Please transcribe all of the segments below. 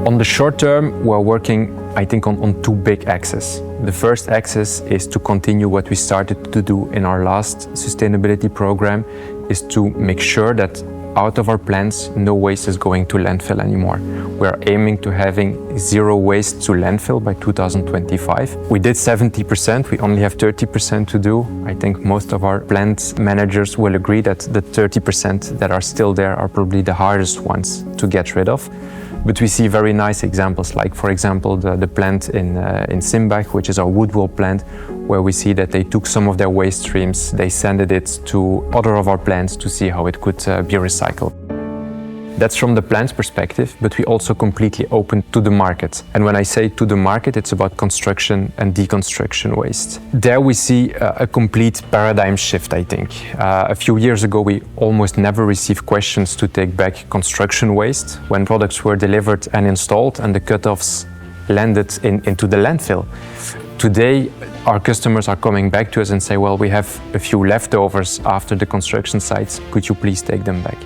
On the short term, we're working, I think, on two big axes. The first axis is to continue what we started to do in our last sustainability program, is to make sure that out of our plants, no waste is going to landfill anymore. We are aiming to having zero waste to landfill by 2025. We did 70%, we only have 30% to do. I think most of our plant managers will agree that the 30% that are still there are probably the hardest ones to get rid of. But we see very nice examples, like for example the plant in Simbach, which is our wood wool plant, where we see that they took some of their waste streams, they sent it to other of our plants to see how it could be recycled. That's from the plant's perspective, but we also completely open to the market. And when I say to the market, it's about construction and deconstruction waste. There we see a complete paradigm shift, I think. A few years ago, we almost never received questions to take back construction waste when products were delivered and installed and the cutoffs landed into the landfill. Today, our customers are coming back to us and say, well, we have a few leftovers after the construction sites, could you please take them back?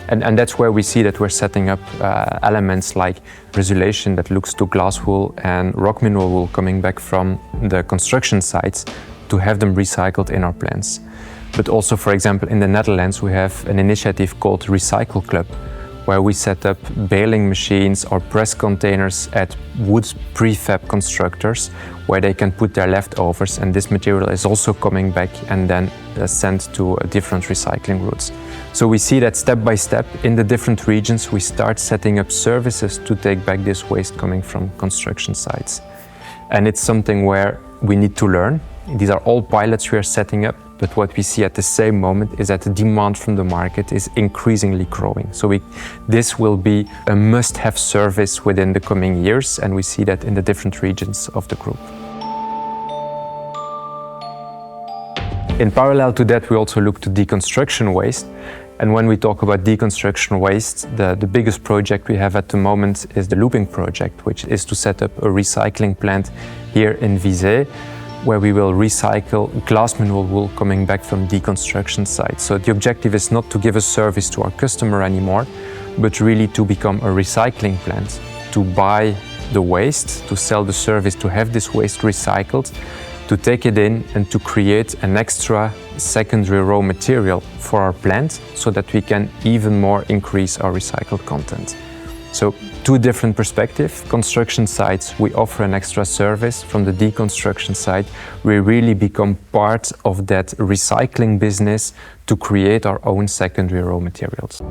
And that's where we see that we're setting up elements like insulation that looks to glass wool and rock mineral wool coming back from the construction sites to have them recycled in our plants. But also, for example, in the Netherlands, we have an initiative called Recycle Club, where we set up baling machines or press containers at wood prefab constructors where they can put their leftovers, and this material is also coming back and then sent to different recycling routes. So we see that step by step in the different regions we start setting up services to take back this waste coming from construction sites. And it's something where we need to learn. These are all pilots we are setting up, but what we see at the same moment is that the demand from the market is increasingly growing. So this will be a must-have service within the coming years, and we see that in the different regions of the group. In parallel to that, we also look to deconstruction waste. And when we talk about deconstruction waste, the biggest project we have at the moment is the looping project, which is to set up a recycling plant here in Vizé, where we will recycle glass mineral wool coming back from deconstruction sites. So the objective is not to give a service to our customer anymore, but really to become a recycling plant, to buy the waste, to sell the service, to have this waste recycled, to take it in and to create an extra secondary raw material for our plant so that we can even more increase our recycled content. So two different perspectives. Construction sites, we offer an extra service. From the deconstruction side, we really become part of that recycling business to create our own secondary raw materials.